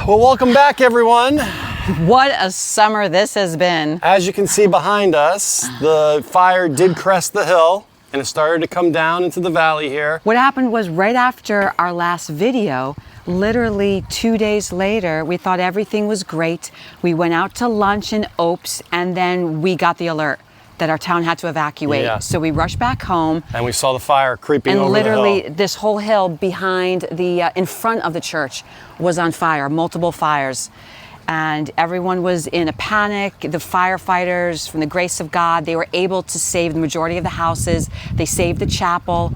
Well, welcome back, everyone. What a summer this has been. As you can see behind us, the fire did crest the hill and it started to come down into the valley here. What happened was right after our last video, literally 2 days later, we thought everything was great. We went out to lunch in Opes and then we got the alert that our town had to evacuate. Yeah. So we rushed back home. And we saw the fire creeping over the hill. And literally this whole hill behind in front of the church was on fire, multiple fires. And everyone was in a panic. The firefighters, from the grace of God, they were able to save the majority of the houses. They saved the chapel.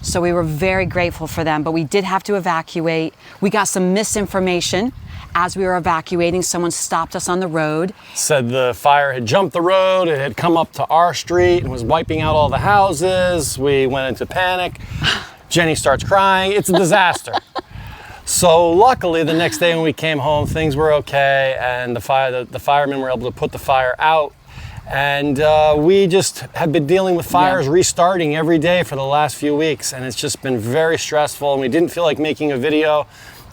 So we were very grateful for them, but we did have to evacuate. We got some misinformation. As we were evacuating, someone stopped us on the road. Said the fire had jumped the road, it had come up to our street and was wiping out all the houses. We went into panic. Jenny starts crying. It's a disaster. So luckily, the next day when we came home, things were okay, and the firemen were able to put the fire out. And we just have been dealing with fires restarting every day for the last few weeks, and it's just been very stressful, and we didn't feel like making a video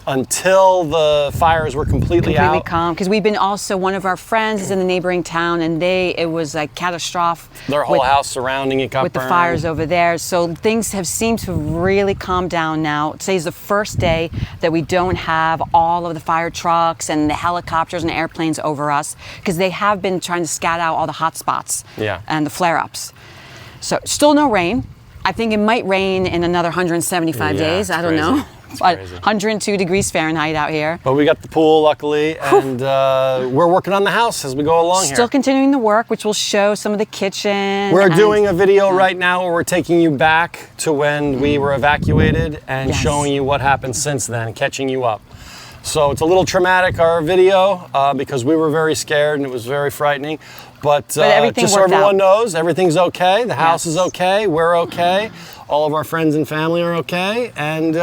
until the fires were completely out. Calm, because we've been also, one of our friends is in the neighboring town, and it was like catastrophic. Their whole house surrounding it got with burned. The fires over there. So things have seemed to really calm down now. Today's the first day that we don't have all of the fire trucks and the helicopters and airplanes over us, because they have been trying to scat out all the hot spots and the flare-ups. So still no rain. I think it might rain in another 175 days. I don't know. But 102 degrees Fahrenheit out here. But we got the pool, luckily, and we're working on the house as we go along here. Still continuing the work, which will show some of the kitchen. We're doing a video right now where we're taking you back to when we were evacuated and showing you what happened since then, catching you up. So it's a little traumatic, our video, because we were very scared and it was very frightening. But just so everyone knows, everything's okay. The house is okay. We're okay. All of our friends and family are okay. And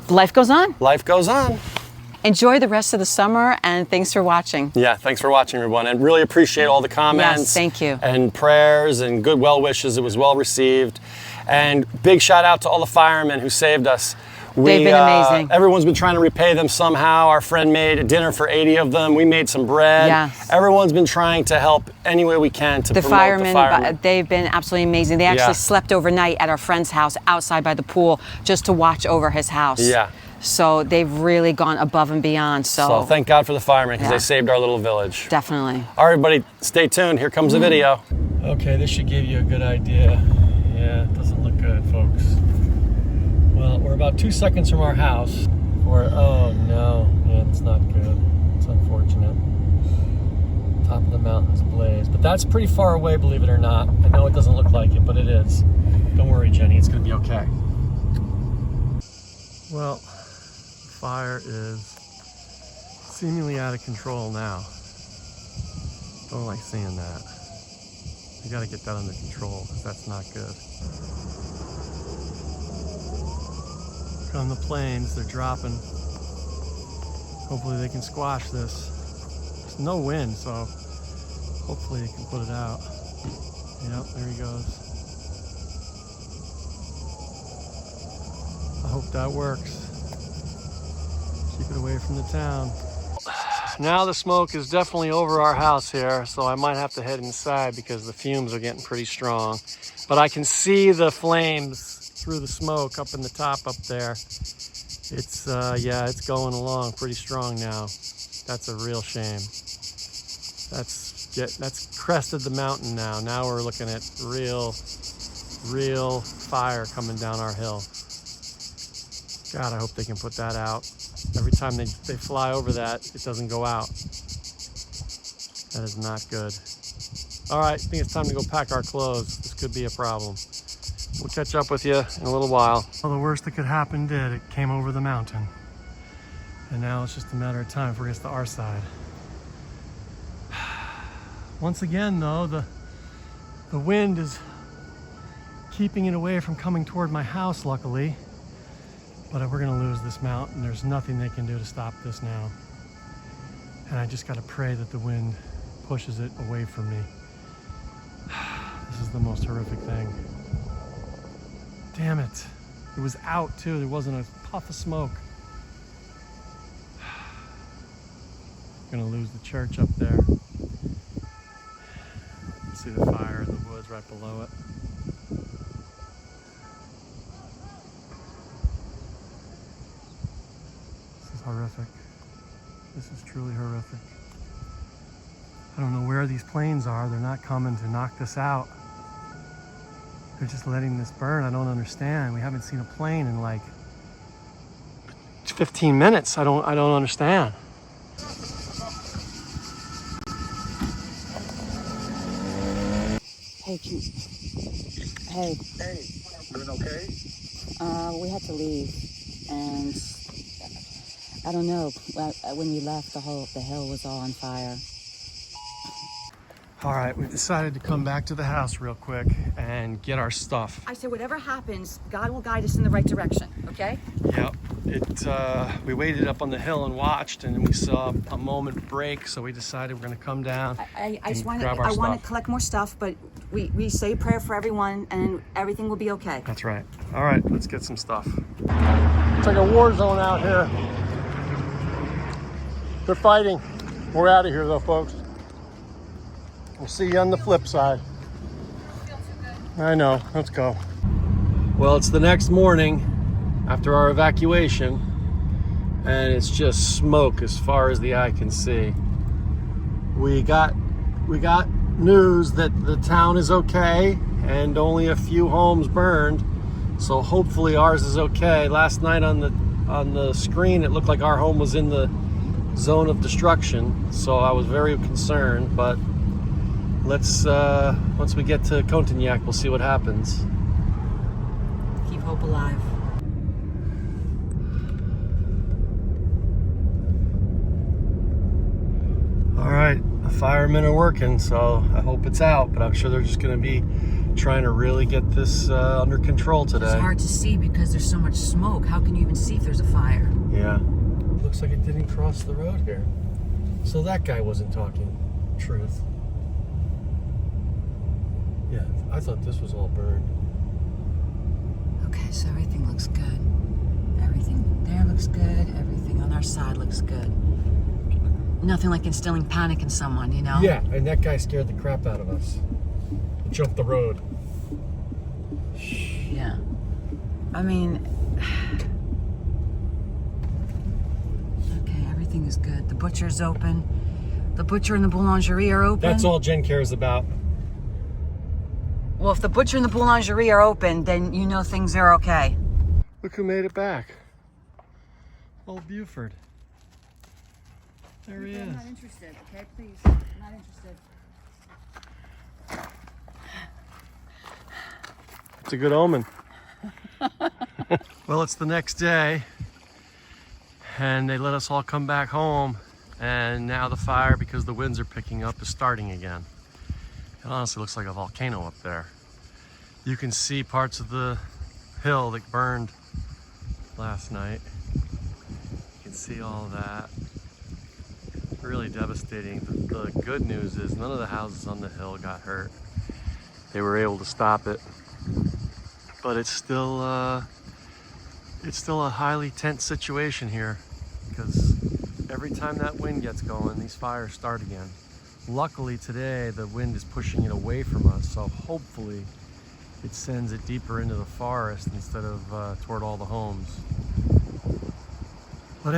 life goes on. Life goes on. Enjoy the rest of the summer, and thanks for watching. Yeah, thanks for watching, everyone. And really appreciate all the comments. Yes, thank you. And prayers and good well wishes. It was well received. And big shout out to all the firemen who saved us. They've been amazing. Everyone's been trying to repay them somehow. Our friend made a dinner for 80 of them. We made some bread. Yes. Everyone's been trying to help any way we can to promote the firemen. They've been absolutely amazing. They actually slept overnight at our friend's house outside by the pool just to watch over his house. Yeah. So they've really gone above and beyond. So thank God for the firemen, because they saved our little village. Definitely. All right, everybody, stay tuned. Here comes the video. Okay, this should give you a good idea. Yeah, it doesn't look good, folks. Well, we're about 2 seconds from our house. Oh no, yeah, it's not good. It's unfortunate. Top of the mountain's ablaze, but that's pretty far away, believe it or not. I know it doesn't look like it, but it is. Don't worry, Jenny, it's gonna be okay. Well, the fire is seemingly out of control now. Don't like seeing that. You gotta get that under control, because that's not good. On the planes, they're dropping. Hopefully they can squash this. There's no wind, so hopefully they can put it out. Yep, there he goes. I hope that works. Keep it away from the town. Now the smoke is definitely over our house here, so I might have to head inside because the fumes are getting pretty strong. But I can see the flames through the smoke up in the top up there. It's it's going along pretty strong now. That's a real shame. That's crested the mountain now. Now we're looking at real fire coming down our hill. God, I hope they can put that out. Every time they fly over that, it doesn't go out. That is not good. All right, I think it's time to go pack our clothes. This could be a problem. We'll catch up with you in a little while. Well, the worst that could happen did. It came over the mountain. And now it's just a matter of time before it gets to our side. Once again, though, the wind is keeping it away from coming toward my house, luckily. But we're gonna lose this mountain. There's nothing they can do to stop this now. And I just gotta pray that the wind pushes it away from me. This is the most horrific thing. Damn it. It was out too. There wasn't a puff of smoke. Gonna lose the church up there. See the fire in the woods right below it. This is horrific. This is truly horrific. I don't know where these planes are. They're not coming to knock this out. They're just letting this burn. I don't understand. We haven't seen a plane in like 15 minutes. I don't understand. Hey, Hey, doing okay? we had to leave, and I don't know. When we left, the hill was all on fire. All right, we decided to come back to the house real quick and get our stuff. I said, whatever happens, God will guide us in the right direction. Okay? Yep. We waited up on the hill and watched, and we saw a moment break, so we decided we're going to come down. I and just want grab our to stuff. collect more stuff, but we say a prayer for everyone, and everything will be okay. That's right. All right, let's get some stuff. It's like a war zone out here. They're fighting. We're out of here, though, folks. We'll see you on the flip side. I know. Let's go. Well, it's the next morning after our evacuation, and it's just smoke as far as the eye can see. We got news that the town is okay and only a few homes burned, so hopefully ours is okay. Last night on the screen it looked like our home was in the zone of destruction, so I was very concerned, but let's once we get to Contagnac, we'll see what happens. Keep hope alive. All right, the firemen are working, so I hope it's out, but I'm sure they're just going to be trying to really get this under control today. It's hard to see because there's so much smoke. How can you even see if there's a fire? Yeah. Looks like it didn't cross the road here. So that guy wasn't talking truth. Yeah, I thought this was all burned. Okay, so everything looks good. Everything there looks good. Everything on our side looks good. Nothing like instilling panic in someone, you know? Yeah, and that guy scared the crap out of us. He jumped the road. Yeah. I mean, okay, everything is good. The butcher's open. The butcher and the boulangerie are open. That's all Jen cares about. Well, if the butcher and the boulangerie are open, then you know things are okay. Look who made it back. Old Buford. There he is. I'm not interested, okay? Please, I'm not interested. It's a good omen. Well, it's the next day, and they let us all come back home, and now the fire, because the winds are picking up, is starting again. It honestly looks like a volcano up there. You can see parts of the hill that burned last night. You can see all of that. Really devastating. The good news is none of the houses on the hill got hurt. They were able to stop it, but it's still a highly tense situation here, because every time that wind gets going, these fires start again. Luckily today the wind is pushing it away from us, so hopefully it sends it deeper into the forest instead of toward all the homes. But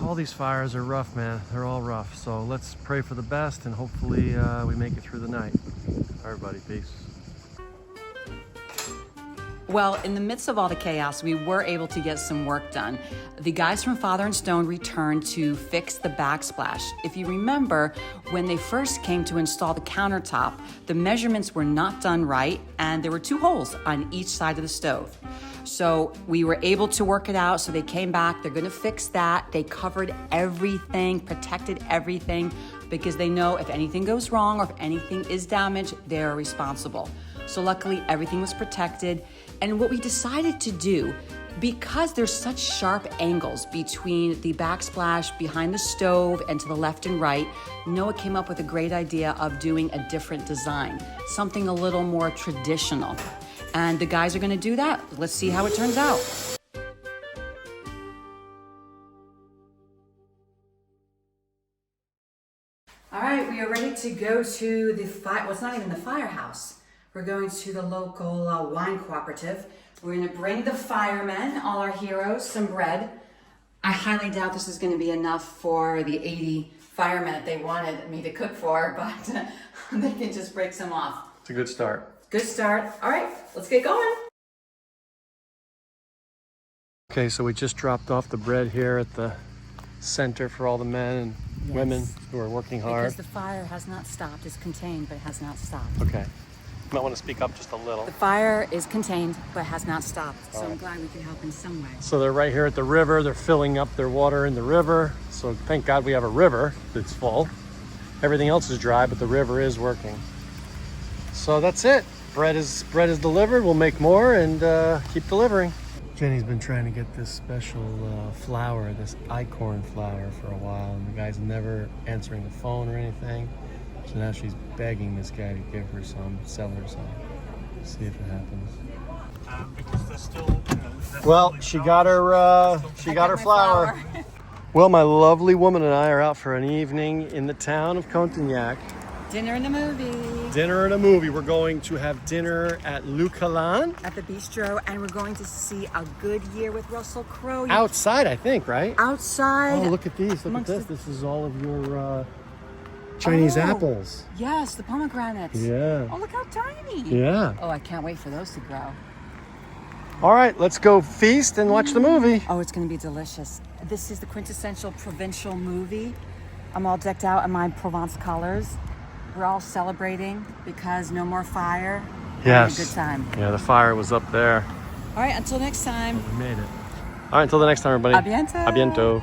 all these fires are rough, man. They're all rough. So let's pray for the best, and hopefully we make it through the night. Everybody, peace. Well, in the midst of all the chaos, we were able to get some work done. The guys from Father and Stone returned to fix the backsplash. If you remember, when they first came to install the countertop, the measurements were not done right, and there were 2 holes on each side of the stove. So we were able to work it out, so they came back, they're gonna fix that. They covered everything, protected everything, because they know if anything goes wrong or if anything is damaged, they're responsible. So luckily, everything was protected. And what we decided to do, because there's such sharp angles between the backsplash behind the stove and to the left and right, Noah came up with a great idea of doing a different design, something a little more traditional. And the guys are gonna do that. Let's see how it turns out. All right, we are ready to go to the fire. Well, it's not even the firehouse. We're going to the local wine cooperative. We're going to bring the firemen, all our heroes, some bread. I highly doubt this is going to be enough for the 80 firemen that they wanted me to cook for, but they can just break some off. It's a good start. Good start. All right, let's get going. Okay, so we just dropped off the bread here at the center for all the men and women who are working hard. Because the fire has not stopped. It's contained, but it has not stopped. Okay. You might want to speak up just a little. The fire is contained, but has not stopped. So I'm glad we could help in some way. So they're right here at the river. They're filling up their water in the river. So thank God we have a river that's full. Everything else is dry, but the river is working. So that's it. Bread is delivered. We'll make more and keep delivering. Jenny's been trying to get this special flour, this acorn flour, for a while, and the guy's never answering the phone or anything. So now she's begging this guy to give her some, sell her some. See if it happens. Because they're still, Well, she got her flour. Well, my lovely woman and I are out for an evening in the town of Contignac. Dinner and a movie. Dinner and a movie. We're going to have dinner at Le Calan. At the bistro, and we're going to see A Good Year with Russell Crowe. Outside, I think, right? Outside. Oh, look at these. Look at Amongst this. the- This is all of your Chinese apples. Yes, the pomegranates. Yeah. Oh, look how tiny. Yeah. Oh, I can't wait for those to grow. All right, let's go feast and watch the movie. Oh, it's going to be delicious. This is the quintessential provincial movie. I'm all decked out in my Provence colors. We're all celebrating because no more fire. Yes. Having a good time. Yeah, the fire was up there. All right, until next time. We made it. All right, until the next time, everybody. A bientôt. A bientôt.